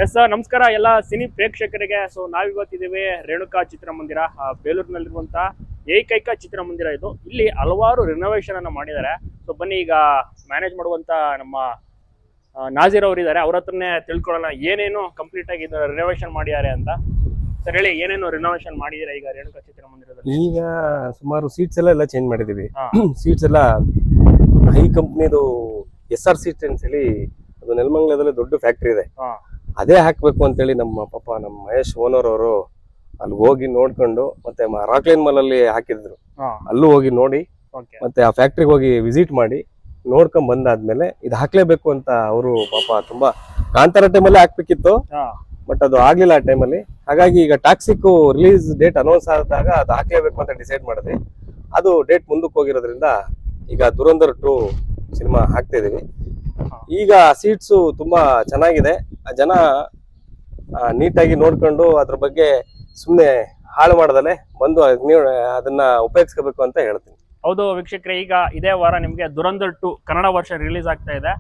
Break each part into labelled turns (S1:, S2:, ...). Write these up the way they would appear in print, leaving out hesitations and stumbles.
S1: Yes sir, ನಮಸ್ಕಾರ ಎಲ್ಲ cine ಪ್ರೇಕ್ಷಕರಿಗೆ. ಸೊ ನಾವಿವತ್ತಿದ್ದೀವಿ ರೇಣುಕಾ ಚಿತ್ರಮಂದಿರ, ಬೇಲೂರಿನಲ್ಲಿರುವಂತಹ ಏಕೈಕ ಚಿತ್ರಮಂದಿರ ಇದು. ಇಲ್ಲಿ ಹಲವಾರು ರಿನೋವೇಷನ್ ಅನ್ನ ಮಾಡಿದ್ದಾರೆ. ಸೊ ಬನ್ನಿ, ಈಗ ಮ್ಯಾನೇಜ್ ಮಾಡುವಂತ ನಮ್ಮ ನಾಜೀರ್ ಅವರು ಇದ್ದಾರೆ, ಅವ್ರ ಹತ್ರನೇ ತಿಳ್ಕೊಳ್ಳೋಣ ಏನೇನು ಕಂಪ್ಲೀಟ್ ಆಗಿ ರಿನೋವೇಷನ್ ಮಾಡಿದ್ದಾರೆ ಅಂತ. ಸರ್ ಹೇಳಿ, ಏನೇನು ರಿನೋವೇಷನ್ ಮಾಡಿದ್ದೀರಾ ಈಗ ರೇಣುಕಾ ಚಿತ್ರಮಂದಿರದಲ್ಲಿ?
S2: ಈಗ ಸುಮಾರು ಸೀಟ್ಸ್ ಎಲ್ಲ ಚೇಂಜ್ ಮಾಡಿದೀವಿ. ಸೀಟ್ಸ್ ಎಲ್ಲ ಹೈ ಕಂಪ್ನಿದು SR ಸೀಟ್ಸ್ ಅಂತ ಹೇಳಿ, ಅದು ನೆಲಮಂಗಲದಲ್ಲಿ ದೊಡ್ಡ ಫ್ಯಾಕ್ಟ್ರಿ ಇದೆ, ಅದೇ ಹಾಕ್ಬೇಕು ಅಂತೇಳಿ ನಮ್ಮ ಮಹೇಶ್ ಓನರ್ ಅವರು ಅಲ್ಲಿ ಹೋಗಿ ನೋಡ್ಕೊಂಡು, ಮತ್ತೆ ರಾಕ್ಲೈನ್ ಮಾಲ್ ಅಲ್ಲಿ ಹಾಕಿದ್ರು, ಅಲ್ಲೂ ಹೋಗಿ ನೋಡಿ, ಮತ್ತೆ ಆ ಫ್ಯಾಕ್ಟ್ರಿಗೆ ಹೋಗಿ ವಿಸಿಟ್ ಮಾಡಿ ನೋಡ್ಕೊಂಡ್ ಬಂದಾದ್ಮೇಲೆ ಇದು ಹಾಕ್ಲೇಬೇಕು ಅಂತ ಅವರು ತುಂಬಾ ಕಾಂತಾರ ಟೈಮಲ್ಲಿ ಹಾಕ್ಬೇಕಿತ್ತು, ಬಟ್ ಅದು ಆಗ್ಲಿಲ್ಲ ಆ ಟೈಮಲ್ಲಿ. ಹಾಗಾಗಿ ಈಗ ಟಾಕ್ಸಿಕ್ ರಿಲೀಸ್ ಡೇಟ್ ಅನೌನ್ಸ್ ಆದಾಗ ಅದು ಹಾಕ್ಲೇಬೇಕು ಅಂತ ಡಿಸೈಡ್ ಮಾಡಿದ್ವಿ. ಅದು ಡೇಟ್ ಮುಂದಕ್ಕೆ ಹೋಗಿರೋದ್ರಿಂದ ಈಗ ದುರಂಧರ್ 2 ಸಿನಿಮಾ ಹಾಕ್ತಾ ಇದೀವಿ. ಈಗ ಸೀಟ್ಸು ತುಂಬಾ ಚೆನ್ನಾಗಿದೆ, ಜನ ನೀಟಾಗಿ ನೋಡ್ಕೊಂಡು ಅದ್ರ ಬಗ್ಗೆ ಸುಮ್ಮನೆ ಹಾಳು ಮಾಡದಲೆ ಬಂದು ಅದನ್ನ ಉಪಯೋಗಿಸ್ಕೋಬೇಕು ಅಂತ ಹೇಳ್ತೀನಿ.
S1: ಹೌದು ವೀಕ್ಷಕರೇ, ಈಗ ಇದೇ ವಾರ ನಿಮ್ಗೆ ದುರಂಧರ್ 2 ಕನ್ನಡ ವರ್ಷ ರಿಲೀಸ್ ಆಗ್ತಾ ಇದೆ.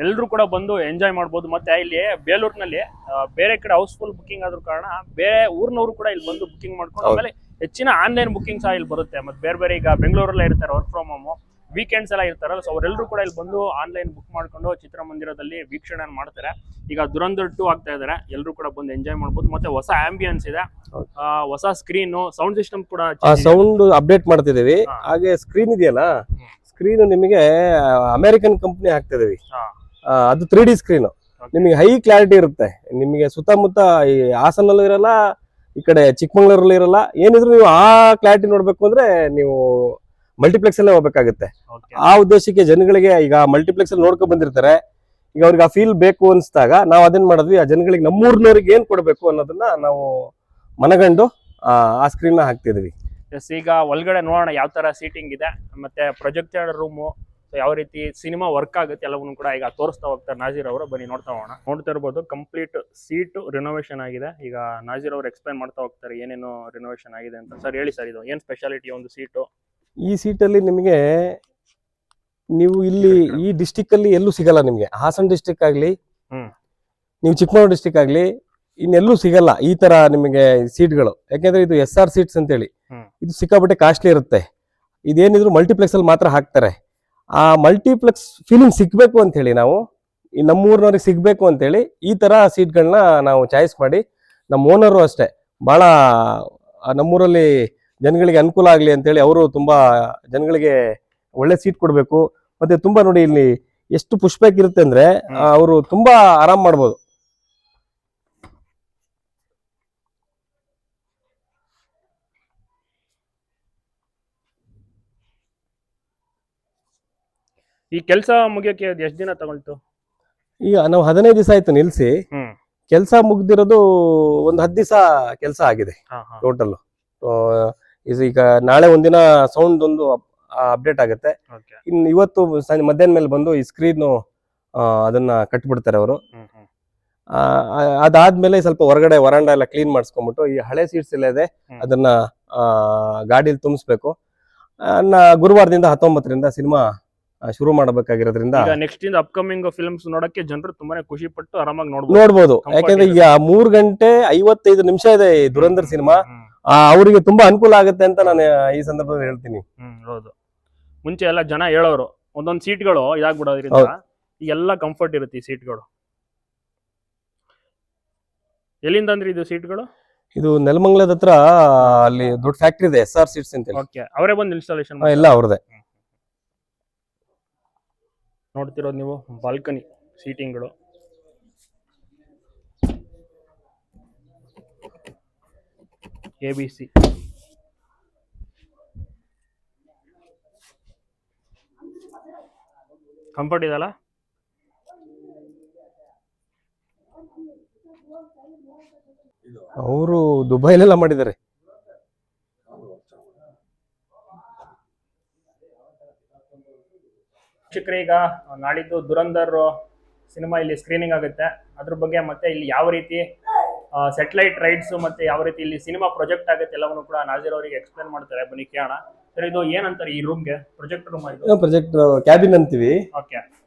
S1: ಎಲ್ಲರೂ ಕೂಡ ಬಂದು ಎಂಜಾಯ್ ಮಾಡ್ಬೋದು. ಮತ್ತೆ ಇಲ್ಲಿ ಬೇಲೂರಿನಲ್ಲಿ ಬೇರೆ ಕಡೆ ಹೌಸ್ಫುಲ್ ಬುಕಿಂಗ್ ಆದ್ರೂ ಕಾರಣ ಬೇರೆ ಊರಿನವರು ಕೂಡ ಇಲ್ಲಿ ಬಂದು ಬುಕಿಂಗ್ ಮಾಡ್ಕೊಂಡು, ಆಮೇಲೆ ಹೆಚ್ಚಿನ ಆನ್ಲೈನ್ ಬುಕಿಂಗ್ ಸಹ ಇಲ್ಲಿ ಬರುತ್ತೆ. ಮತ್ತೆ ಬೇರೆ ಈಗ ಬೆಂಗಳೂರಲ್ಲೇ ಇರ್ತಾರೆ, ವರ್ಕ್ ಫ್ರಮ್ ಹೋಮ್ ವೀಕೆಂಡ್ಸ್ ಎಲ್ಲ ಇರ್ತಾರಲ್ಲ, ಸೊ ಅವರೆಲ್ಲರೂ ಕೂಡ ಇಲ್ಲಿ ಬಂದು ಆನ್ಲೈನ್ ಬುಕ್ ಮಾಡ್ಕೊಂಡು ಚಿತ್ರಮಂದಿರದಲ್ಲಿ ವೀಕ್ಷಣೆ ಮಾಡ್ತಾರೆ. ಈಗ ದುರಂಧರ್ 2 ಆಗ್ತಾ ಇದಾರೆ, ಎಲ್ಲರೂ ಕೂಡ ಬಂದು ಎಂಜಾಯ್ ಮಾಡ್ಬೋದು. ಮತ್ತೆ ಹೊಸ ಆಂಬಿಯನ್ಸ್ ಇದೆ, ಹೊಸ ಸ್ಕ್ರೀನ್, ಸೌಂಡ್ ಸಿಸ್ಟಮ್ ಕೂಡ
S2: ಸೌಂಡ್ ಅಪ್ಡೇಟ್ ಮಾಡ್ತಿದೀವಿ. ಹಾಗೆ ಸ್ಕ್ರೀನ್ ಇದೆಯಲ್ಲ, ಸ್ಕ್ರೀನ್ ನಿಮಗೆ ಅಮೆರಿಕನ್ ಕಂಪ್ನಿ ಹಾಕ್ತಿದೀವಿ, ಅದು 3D ಸ್ಕ್ರೀನ್, ನಿಮಗೆ ಹೈ ಕ್ಲಾರಿಟಿ ಇರುತ್ತೆ. ನಿಮಗೆ ಸುತ್ತಮುತ್ತ ಈ ಹಾಸನಲ್ಲೂ ಇರಲ್ಲ, ಈ ಕಡೆ ಚಿಕ್ಕಮಂಗ್ಳೂರಲ್ಲಿ ಇರಲ್ಲ. ಏನಿದ್ರು ನೀವು ಆ ಕ್ಲಾರಿಟಿ ನೋಡ್ಬೇಕು ಅಂದ್ರೆ ನೀವು ಮಲ್ಟಿಪ್ಲೆಕ್ಸ್ ಅಲ್ಲೇ ಹೋಗ್ಬೇಕಾಗುತ್ತೆ. ಆ ಉದ್ದೇಶಕ್ಕೆ ಜನಗಳಿಗೆ ಈಗ ಮಲ್ಟಿಪ್ಲೆಕ್ಸ್ ಅಲ್ಲಿ ನೋಡ್ಕೊಂಡ್ ಬಂದಿರ್ತಾರೆ, ಈಗ ಅವ್ರಿಗೆ ಆ ಫೀಲ್ ಬೇಕು ಅನ್ಸ್ದಾಗ ನಾವು ಅದನ್ನ ಮಾಡಿದ್ವಿ. ಆ ಜನಗಳಿಗೆ ನಮ್ಮೂರ್ನವ್ರಿಗೆ ಏನ್ ಕೊಡ್ಬೇಕು ಅನ್ನೋದನ್ನ ನಾವು ಮನಗಂಡು ಆ ಸ್ಕ್ರೀನ್ ನ ಹಾಕ್ತಿದ್ವಿ.
S1: ಈಗ ಒಳಗಡೆ ನೋಡೋಣ ಯಾವ ತರ ಸೀಟಿಂಗ್ ಇದೆ, ಮತ್ತೆ ಪ್ರೊಜೆಕ್ಟರ್ ರೂಮು ಯಾವ ರೀತಿ ಸಿನಿಮಾ ವರ್ಕ್ ಆಗುತ್ತೆ ಎಲ್ಲವನ್ನೂ ಕೂಡ ಈಗ ತೋರಿಸ್ತಾ ಹೋಗ್ತಾರೆ ನಾಜೀರ್ ಅವರು. ಬನ್ನಿ ನೋಡ್ತಾ ಹೋಗೋಣ. ನೋಡ್ತಾ ಇರ್ಬೋದು, ಕಂಪ್ಲೀಟ್ ಸೀಟ್ ರಿನೋವೇಷನ್ ಆಗಿದೆ. ಈಗ ನಾಜೀರ್ ಅವರು ಎಕ್ಸ್ಪ್ಲೈನ್ ಮಾಡ್ತಾ ಹೋಗ್ತಾರೆ ಏನೇನು ರಿನೋವೇಷನ್ ಆಗಿದೆ ಅಂತ. ಸರ್ ಹೇಳಿ ಸರ್, ಇದು ಏನ್ ಸ್ಪೆಷಾಲಿಟಿ ಒಂದು ಸೀಟು?
S2: ಈ ಸೀಟಲ್ಲಿ ನಿಮಗೆ ನೀವು ಇಲ್ಲಿ ಈ ಡಿಸ್ಟಿಕ್ ಅಲ್ಲಿ ಎಲ್ಲೂ ಸಿಗಲ್ಲ. ನಿಮ್ಗೆ ಹಾಸನ ಡಿಸ್ಟಿಕ್ ಆಗ್ಲಿ, ನೀವು ಚಿಕ್ಕಮಗಳೂರು ಡಿಸ್ಟಿಕ್ ಆಗ್ಲಿ, ಇನ್ನೆಲ್ಲೂ ಸಿಗಲ್ಲ ಈ ತರ ನಿಮಗೆ ಸೀಟ್ಗಳು. ಯಾಕೆಂದ್ರೆ ಇದು SR ಸೀಟ್ಸ್ ಅಂತೇಳಿ, ಇದು ಸಿಕ್ಕಾಪಟ್ಟೆ ಕಾಸ್ಟ್ಲಿ ಇರುತ್ತೆ. ಇದೇನಿದ್ರು ಮಲ್ಟಿಪ್ಲೆಕ್ಸ್ ಅಲ್ಲಿ ಮಾತ್ರ ಹಾಕ್ತಾರೆ. ಆ ಮಲ್ಟಿಪ್ಲೆಕ್ಸ್ ಫೀಲಿಂಗ್ ಸಿಗ್ಬೇಕು ಅಂತ ಹೇಳಿ, ನಾವು ಈ ನಮ್ಮೂರಿನವ್ರಿಗೆ ಸಿಗ್ಬೇಕು ಅಂತೇಳಿ ಈ ತರ ಸೀಟ್ಗಳನ್ನ ನಾವು ಚಾಯ್ಸ್ ಮಾಡಿ, ನಮ್ಮ ಓನರು ಅಷ್ಟೇ ಬಹಳ ನಮ್ಮೂರಲ್ಲಿ ಜನಗಳಿಗೆ ಅನುಕೂಲ ಆಗ್ಲಿ ಅಂತೇಳಿ ಅವರು ತುಂಬಾ ಜನಗಳಿಗೆ ಒಳ್ಳೆ ಸೀಟ್ ಕೊಡ್ಬೇಕು. ಮತ್ತೆ ತುಂಬಾ ನೋಡಿ ಇಲ್ಲಿ ಎಷ್ಟು ಪುಷ್ ಬ್ಯಾಕ್ ಇರುತ್ತೆ ಅಂದ್ರೆ ಅವರು ತುಂಬಾ ಆರಾಮ್ ಮಾಡ್ಬೋದು.
S1: ಈ ಕೆಲಸ ಮುಗಿಯೋಕೆ ಎಷ್ಟು ದಿನ ತಗೊಳ್ತು?
S2: ಈಗ ನಾವು 15 ದಿವಸ ಆಯ್ತು ನಿಲ್ಸಿ. ಕೆಲಸ ಮುಗ್ದಿರೋದು ಒಂದು 10 ದಿವಸ ಕೆಲಸ ಆಗಿದೆ ಟೋಟಲ್. ಈಗ ನಾಳೆ ಒಂದಿನ ಸೌಂಡ್ ಒಂದು ಅಪ್ಡೇಟ್ ಆಗುತ್ತೆ. ಇನ್ನು ಇವತ್ತು ಮಧ್ಯಾಹ್ನ ಮೇಲೆ ಬಂದು ಈ ಸ್ಕ್ರೀನ್ ಅದನ್ನ ಕಟ್ಬಿಡ್ತಾರೆ ಅವರು. ಅದಾದ್ಮೇಲೆ ಸ್ವಲ್ಪ ಹೊರಗಡೆ ವರಾಂಡ ಎಲ್ಲ ಕ್ಲೀನ್ ಮಾಡಿಸ್ಕೊಂಡ್ಬಿಟ್ಟು ಈ ಹಳೆ ಸೀಟ್ಸ್ ಎಲ್ಲ ಇದೆ ಅದನ್ನ ಗಾಡಿಲಿ ತುಂಬಿಸ್ಬೇಕು. ಗುರುವಾರದಿಂದ 19ರಿಂದ ಸಿನಿಮಾ ಶುರು ಮಾಡಬೇಕಾಗಿರೋದ್ರಿಂದ
S1: ನೆಕ್ಸ್ಟ್ ಇಂದ ಅಪ್ಕಮಿಂಗ್ ಫಿಲ್ಮ್ಸ್ ನೋಡಕ್ಕೆ ಜನರು ತುಂಬಾನೇ ಖುಷಿ ಪಟ್ಟು ಆರಾಮಾಗಿ
S2: ನೋಡ್ಬೋದು. ಯಾಕಂದ್ರೆ ಈಗ 3 ಗಂಟೆ 55 ನಿಮಿಷ ಇದೆ ಈ ದುರಂಧರ್ ಸಿನಿಮಾ. ಅವರಿಗೆ ತುಂಬಾ ಅನುಕೂಲ ಆಗುತ್ತೆ ಅಂತ ನಾನು ಈ ಸಂದರ್ಭದಲ್ಲಿ ಹೇಳ್ತೀನಿ.
S1: ಹೌದು, ಮುಂಚೆ ಎಲ್ಲ ಜನ ಹೇಳೋರು ಒಂದೊಂದು ಸೀಟ್ಗಳು ಇದಾಗ್ಬಿಡೋದ್ರಿಂದ ಎಲ್ಲ ಕಂಫರ್ಟ್ ಇರುತ್ತೆ ಈ ಸೀಟ್ಗಳು. ಎಲ್ಲಿಂದ ಅಂದ್ರೆ ಇದು ಸೀಟ್ಗಳು?
S2: ಇದು ನೆಲಮಂಗಲದ ಹತ್ರ ಅಲ್ಲಿ ದೊಡ್ಡ ಫ್ಯಾಕ್ಟ್ರಿ ಇದೆ, SR ಸೀಟ್ಸ್ ಅಂತ.
S1: ಅವರೇ ಬಂದು ಇನ್ಸ್ಟಾಲೇಷನ್
S2: ಎಲ್ಲ ಅವ್ರದೇ.
S1: ನೋಡ್ತಿರೋದು ನೀವು ಬಾಲ್ಕನಿ ಸೀಟಿಂಗ್ಗಳು. ABC ಕಂಫರ್ಟ್ ಇದಲ್ಲ?
S2: ಅವರು ದುಬೈಲೆಲ್ಲ ಮಾಡಿದ್ದಾರೆ.
S1: ಶಿಕ್ಷಕರೇ, ಈಗ ನಾಡಿದ್ದು ದುರಂಧರ್ ಸಿನಿಮಾ ಇಲ್ಲಿ ಸ್ಕ್ರೀನಿಂಗ್ ಆಗುತ್ತೆ, ಅದ್ರ ಬಗ್ಗೆ ಮತ್ತೆ ಇಲ್ಲಿ ಯಾವ ರೀತಿ ಸೆಟಲೈಟ್ ರೈಟ್ಸ್ ಮತ್ತೆ ಯಾವ ರೀತಿ ಇಲ್ಲಿ ಸಿನಿಮಾ ಪ್ರೊಜೆಕ್ಟ್ ಆಗುತ್ತೆ ಎಲ್ಲವನ್ನು ಕೂಡ ನಾಜೀರ್ ಅವರಿಗೆ ಎಕ್ಸ್ಪ್ಲೇನ್ ಮಾಡ್ತಾರೆ. ಬನ್ನಿ ಕೇಳೋಣ. ಸರ್, ಇದು ಏನಂತಾರೆ ಈ ರೂಮ್ಗೆ? ಪ್ರೊಜೆಕ್ಟ್ ರೂಮ್ ಆಯ್ತು,
S2: ಪ್ರೊಜೆಕ್ಟ್ ಕ್ಯಾಬಿನ್ ಅಂತೀವಿ.
S1: ಓಕೆ.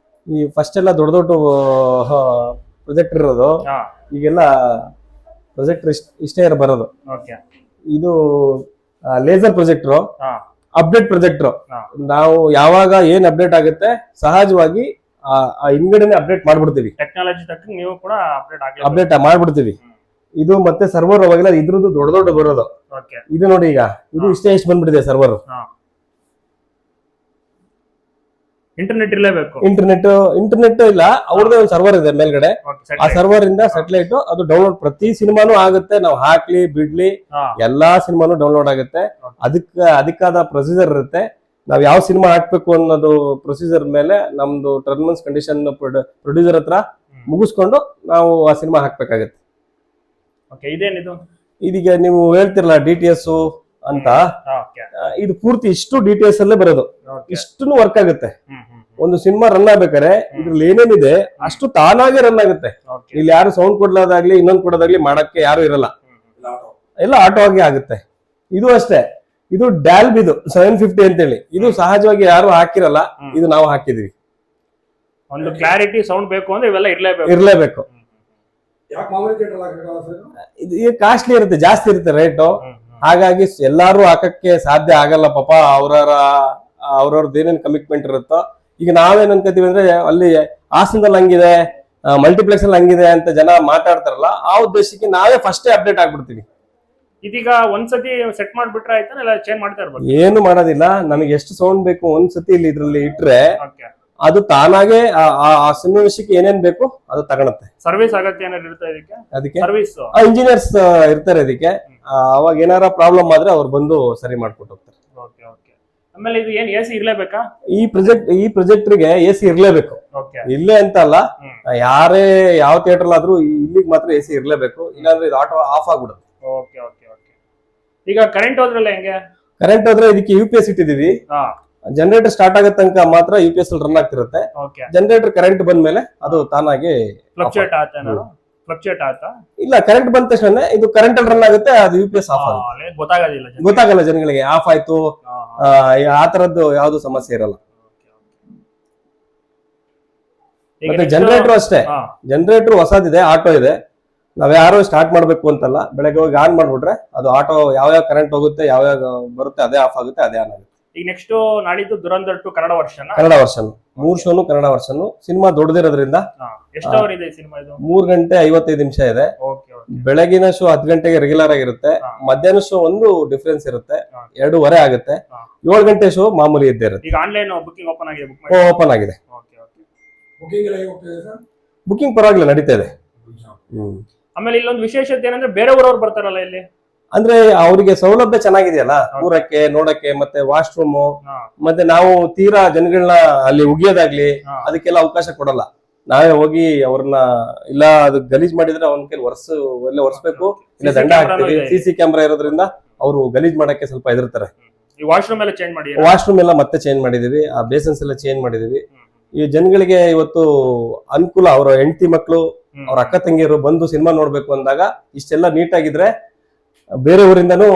S2: ಈ ಫಸ್ಟ್ ಎಲ್ಲ ದೊಡ್ಡ ದೊಡ್ಡ ಪ್ರೊಜೆಕ್ಟರ್ ಇರೋದು, ಈಗೆಲ್ಲ ಪ್ರೊಜೆಕ್ಟರ್ ಇಷ್ಟೇ ಬರೋದು.
S1: ಓಕೆ.
S2: ಇದು ಲೇಸರ್ ಪ್ರೊಜೆಕ್ಟರ್,
S1: ಹಾ
S2: ಅಪ್ಡೇಟ್ ಪ್ರೊಜೆಕ್ಟರ್.
S1: ಹಾ.
S2: ನಾವು ಯಾವಾಗ ಏನ್ ಅಪ್ಡೇಟ್ ಆಗುತ್ತೆ ಸಹಜವಾಗಿ ಆ ಹಿಂಗಡೆನೆ ಅಪ್ಡೇಟ್ ಮಾಡ್ಬಿಡ್ತೀವಿ.
S1: ಟೆಕ್ನಾಲಜಿ ತಕ್ಕ ನೀವು ಕೂಡ
S2: ಅಪ್ಡೇಟ್ ಮಾಡ್ಬಿಡ್ತೀವಿ. ಇದು ಮತ್ತೆ ಸರ್ವರ್ ಅವಾಗೆಲ್ಲ ಇದ್ರದ್ದು ದೊಡ್ಡ ದೊಡ್ಡ ಬರೋದು.
S1: ಓಕೆ.
S2: ಇದು ನೋಡಿ ಈಗ ಇದು ಇಷ್ಟು ಬಂದ್ಬಿಟ್ಟಿದೆ ಸರ್ವರ್.
S1: ಇಂಟರ್ನೆಟ್ ಇರಲೇಬೇಕು.
S2: ಇಂಟರ್ನೆಟ್ ಇಲ್ಲ, ಅವ್ರದೇ ಒಂದು ಸರ್ವರ್ ಇದೆ ಮೇಲ್ಗಡೆ. ಆ ಸರ್ವರ್ ಇಂದ ಸ್ಯಾಟಲೈಟ್ ಅದು ಡೌನ್ಲೋಡ್ ಪ್ರತಿ ಸಿನಿಮಾನು ಆಗುತ್ತೆ. ನಾವು ಹಾಕ್ಲಿ ಬಿಡ್ಲಿ ಎಲ್ಲಾ ಸಿನಿಮಾನು ಡೌನ್ಲೋಡ್ ಆಗುತ್ತೆ. ಅದಕ್ಕಾದ ಪ್ರೊಸೀಜರ್ ಇರುತ್ತೆ. ನಾವ್ ಯಾವ ಸಿನಿಮಾ ಹಾಕ್ಬೇಕು ಅನ್ನೋದು ಪ್ರೊಸೀಜರ್ ಮೇಲೆ ನಮ್ದು ಟರ್ಮ್ಸ್ ಕಂಡೀಷನ್ ಪ್ರೊಡ್ಯೂಸರ್ ಹತ್ರ ಮುಗಿಸ್ಕೊಂಡು ನಾವು ಆ ಸಿನಿಮಾ ಹಾಕ್ಬೇಕಾಗತ್ತೆ. ಇದೀಗ ನೀವು ಹೇಳ್ತಿರಲ್ಲ DTS ಅಂತ, ಇದು ಪೂರ್ತಿ ಇಷ್ಟು DTS ಅಲ್ಲೇ ಬರೋದು. ಇಷ್ಟು ವರ್ಕ್ ಆಗುತ್ತೆ. ಒಂದು ಸಿನಿಮಾ ರನ್ ಆಗ್ಬೇಕಾದ್ರೆ ಇದ್ರಲ್ಲಿ ಏನೇನಿದೆ ಅಷ್ಟು ತಾನಾಗೆ ರನ್ ಆಗುತ್ತೆ. ಇಲ್ಲಿ ಯಾರು ಸೌಂಡ್ ಕೊಡ್ಲಾದಾಗ್ಲಿ ಇನ್ನೊಂದ್ ಕೊಡೋದಾಗ್ಲಿ ಮಾಡಕ್ಕೆ ಯಾರು ಇರಲ್ಲ, ಎಲ್ಲ ಆಟೋ ಆಗಿ ಆಗುತ್ತೆ. ಇದು ಅಷ್ಟೇ, ಇದು ಡ್ಯಾಲ್ಬ್, ಇದು 750 ಅಂತೇಳಿ. ಇದು ಸಹಜವಾಗಿ ಯಾರು ಹಾಕಿರಲ್ಲ, ಇದು ನಾವು ಹಾಕಿದೀವಿ.
S1: ಒಂದು ಕ್ಲಾರಿಟಿ ಸೌಂಡ್ ಬೇಕು ಅಂದ್ರೆ ಇವೆಲ್ಲ
S2: ಇರ್ಲೇಬೇಕು. ಇದು ಕಾಸ್ಟ್ಲಿ ಇರುತ್ತೆ, ಜಾಸ್ತಿ ಇರುತ್ತೆ ರೇಟು. ಹಾಗಾಗಿ ಎಲ್ಲಾರು ಹಾಕಕ್ಕೆ ಸಾಧ್ಯ ಆಗಲ್ಲ ಪಾಪ. ಅವ್ರವ್ರದ್ದು ಏನೇನ್ ಕಮಿಟ್ಮೆಂಟ್ ಇರುತ್ತೋ. ಈಗ ನಾವೇನ್ ಅನ್ಕೋತೀವಿ ಅಂದ್ರೆ ಅಲ್ಲಿ ಹಾಸನದಲ್ಲಿ ಹಂಗಿದೆ, ಮಲ್ಟಿಪ್ಲೆಕ್ಸ್ ಅಲ್ಲಿ ಹಂಗಿದೆ ಅಂತ ಜನ ಮಾತಾಡ್ತಾರಲ್ಲ, ಆ ಉದ್ದೇಶಕ್ಕೆ ನಾವೇ ಫಸ್ಟೇ ಅಪ್ಡೇಟ್ ಆಗ್ಬಿಡ್ತೀವಿ.
S1: ಇದೀಗ ಒಂದ್ಸತಿ ಸೆಟ್ ಮಾಡ್ಬಿಟ್ರೆ ಆಯ್ತಾ, ಇಲ್ಲ ಚೇಂಜ್ ಮಾಡ್ತಾ ಇರ್ಬೋದು?
S2: ಏನು ಮಾಡೋದಿಲ್ಲ, ನಮಗೆ ಎಷ್ಟು ಸೌಂಡ್ ಬೇಕು ಒಂದ್ಸತಿ ಇಲ್ಲಿ ಇದ್ರಲ್ಲಿ ಇಟ್ರೆ ಅದು ತಾನಾಗೆ ಆ ಸನ್ನಿವೇಶಕ್ಕೆ ಏನೇನ್ ಬೇಕು ಅದು ತಗೊಳುತ್ತೆ.
S1: ಸರ್ವಿಸ್ ಅಗತ್ಯ ಏನಾದ್ರು ಇರುತ್ತೆ ಇದಕ್ಕೆ? ಅದಕ್ಕೆ ಸರ್ವಿಸ್
S2: ಇಂಜಿನಿಯರ್ಸ್ ಇರ್ತಾರೆ ಇದಕ್ಕೆ. ಅವಾಗ ಏನಾರ ಪ್ರಾಬ್ಲಮ್ ಆದ್ರೆ ಅವ್ರು ಬಂದು ಸರಿ ಮಾಡ್ಕೊಟ್ಟು ಹೋಗ್ತಾರೆ.
S1: ಆಮೇಲೆ ಇದು ಏನ್ AC ಇರ್ಲೇಬೇಕಾ?
S2: ಈ ಪ್ರೊಜೆಕ್ಟರ್ಗೆ AC ಇರ್ಲೇಬೇಕು. ಇಲ್ಲೇ ಅಂತ ಅಲ್ಲ, ಯಾರೇ ಯಾವ ಥಿಯೇಟರ್ ಆದ್ರೂ ಇಲ್ಲಿಗೆ ಮಾತ್ರ AC ಇರ್ಲೇಬೇಕು, ಇಲ್ಲಾಂದ್ರೆ ಇದು ಆಟೋ ಆಫ್ ಆಗ್ಬಿಡುತ್ತೆ.
S1: ಈಗ ಕರೆಂಟ್ ಹೋದ್ರಲ್ಲ ಹೆಂಗೆ?
S2: ಕರೆಂಟ್ ಹೋದ್ರೆ ಇದಕ್ಕೆ UPS ಇಟ್ಟಿದೀವಿ. ಜನರೇಟರ್ ಸ್ಟಾರ್ಟ್ ಆಗೋ ತನಕ ಮಾತ್ರ UPS ಅಲ್ಲಿ ರನ್ ಆಗ್ತಿರುತ್ತೆ. ಜನರೇಟರ್ ಕರೆಂಟ್ ಬಂದ್ಮೇಲೆ ಅದು ತಾನಾಗಿ
S1: ಫ್ಲಕ್ಚುಯೇಟ್ ಆಯ್ತಾ?
S2: ಇಲ್ಲ, ಕರೆಂಟ್ ಬಂದ ತಕ್ಷಣ ಇದು ಕರೆಂಟ್ ಅಲ್ಲಿ ರನ್ ಆಗುತ್ತೆ, ಅದು UPS ಆಫ್ ಆಗುತ್ತೆ. ಗೊತ್ತಾಗಲ್ಲ ಜನಗಳಿಗೆ ಆಫ್ ಆಯ್ತು, ಆ ತರದ್ದು ಯಾವ್ದು ಸಮಸ್ಯೆ ಇರಲ್ಲ. ಮತ್ತೆ ಜನರೇಟರ್ ಅಷ್ಟೇ, ಜನರೇಟರ್ ಹೊಸದಿದೆ, ಆಟೋ ಇದೆ. ನಾವ್ ಯಾರು ಸ್ಟಾರ್ಟ್ ಮಾಡ್ಬೇಕು ಅಂತಲ್ಲ, ಬೆಳಗ್ಗೆ ಹೋಗಿ ಆನ್ ಮಾಡ್ಬಿಟ್ರೆ ಅದು ಆಟೋ ಯಾವ್ಯಾವ ಕರೆಂಟ್ ಹೋಗುತ್ತೆ, ಯಾವ್ಯಾವ ಬರುತ್ತೆ ಅದೇ ಆಫ್ ಆಗುತ್ತೆ, ಅದೇ ಆನ್ ಆಗುತ್ತೆ.
S1: ಈಗ ನೆಕ್ಸ್ಟ್ ನಾಡಿದ್ದು ದುರಂಧರ್ 2 ಕನ್ನಡ ವರ್ಷನ್
S2: 3 ಶೋನು ಕನ್ನಡ ವರ್ಷನ್. ಸಿನಿಮಾ ದೊಡ್ಡದಿರೋದ್ರಿಂದ
S1: ಎಷ್ಟು ಅವರ್ ಇದೆ ಸಿನಿಮಾ? ಇದು
S2: 3 ಗಂಟೆ 55 ನಿಮಿಷ ಇದೆ. ಬೆಳಗಿನ ಶೋ 10 ಗಂಟೆಗೆ ರೆಗ್ಯುಲರ್ ಆಗಿರುತ್ತೆ. ಮಧ್ಯಾಹ್ನ ಶೋ ಒಂದು ಡಿಫರೆನ್ಸ್ ಇರುತ್ತೆ, 2:30 ಆಗುತ್ತೆ. 7 ಗಂಟೆ ಶೋ ಮಾಮೂಲಿ ಇದ್ದೇ ಇರುತ್ತೆ.
S1: ಈಗ ಆನ್ಲೈನ್ ಬುಕಿಂಗ್ ಓಪನ್ ಆಗಿದೆ?
S2: ಓಪನ್ ಆಗಿದೆ. ಬುಕಿಂಗ್ ಪರವಾಗಿಲ್ಲ, ನಡೀತಾ ಇದೆ.
S1: ಆಮೇಲೆ ಇಲ್ಲೊಂದು ವಿಶೇಷತೆ ಏನಂದ್ರೆ ಬೇರೆ ಊರವ್ರು ಬರ್ತಾರಲ್ಲ ಇಲ್ಲಿ,
S2: ಅಂದ್ರೆ ಅವರಿಗೆ ಸೌಲಭ್ಯ ಚೆನ್ನಾಗಿದೆಯಲ್ಲ, ಕೂರಕ್ಕೆ ನೋಡಕ್ಕೆ, ಮತ್ತೆ ವಾಶ್ರೂಮ್, ಮತ್ತೆ ನಾವು ತೀರಾ ಜನಗಳನ್ನ ಅಲ್ಲಿ ಉಗಿಯೋದಾಗ್ಲಿ ಅದಕ್ಕೆಲ್ಲ ಅವಕಾಶ ಕೊಡಲ್ಲ. ನಾವೇ ಹೋಗಿ ಅವ್ರನ್ನ ಇಲ್ಲ ಅದು ಗಲೀಜ್ ಮಾಡಿದ್ರೆ ಅವನ ಕೈಲಿ ಒರೆಸ್ಬೇಕು, ಇಲ್ಲ ದಂಡ ಹಾಕ್ತೀವಿ. CC ಕ್ಯಾಮ್ರಾ ಇರೋದ್ರಿಂದ ಅವರು ಗಲೀಜ್ ಮಾಡಕ್ಕೆ ಸ್ವಲ್ಪ ಹೆದರ್ತಾರೆ. ವಾಶ್ರೂಮ್ ಎಲ್ಲ ಮತ್ತೆ ಚೇಂಜ್ ಮಾಡಿದೀವಿ, ಆ ಬೇಸನ್ಸ್ ಎಲ್ಲ ಚೇಂಜ್ ಮಾಡಿದೀವಿ. ಈ ಜನಗಳಿಗೆ ಇವತ್ತು ಅನುಕೂಲ. ಅವರ ಹೆಂಡತಿ ಮಕ್ಕಳು, ಅವ್ರ ಅಕ್ಕ ತಂಗಿಯರು ಬಂದು ಸಿನಿಮಾ ನೋಡ್ಬೇಕು ಅಂದಾಗ ಇಷ್ಟೆಲ್ಲ ನೀಟಾಗಿದ್ರೆ ಬೇರೆ ಊರಿಂದನೂ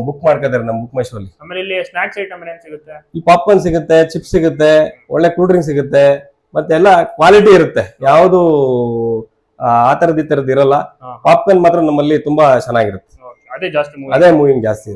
S2: ಬುಕ್ ಮಾಡ್ಕೋತಾರೆ ನಮ್ಮ ಬುಕ್ ಮೈ ಶೋ ಅಲ್ಲಿ.
S1: ಆಮೇಲೆ ಇಲ್ಲಿ ಸ್ನಾಕ್ಸ್ ಐಟಮ್ ಏನೇನ್ ಸಿಗುತ್ತೆ?
S2: ಈ ಪಾಪ್ಕಾರ್ನ್ ಸಿಗುತ್ತೆ, ಚಿಪ್ಸ್ ಸಿಗುತ್ತೆ, ಒಳ್ಳೆ ಕೂಲ್ ಡ್ರಿಂಕ್ ಸಿಗುತ್ತೆ, ಮತ್ತೆ ಎಲ್ಲ ಕ್ವಾಲಿಟಿ ಇರುತ್ತೆ. ಯಾವುದು ಆ ತರದ್ ಈ ತರದ್ ಇರಲ್ಲ. ಪಾಪ್ಕಾರ್ನ್ ಮಾತ್ರ ನಮ್ಮಲ್ಲಿ ತುಂಬಾ ಚೆನ್ನಾಗಿರುತ್ತೆ.
S1: ಅದೇ ಮೂವಿಂಗ್
S2: ಜಾಸ್ತಿ.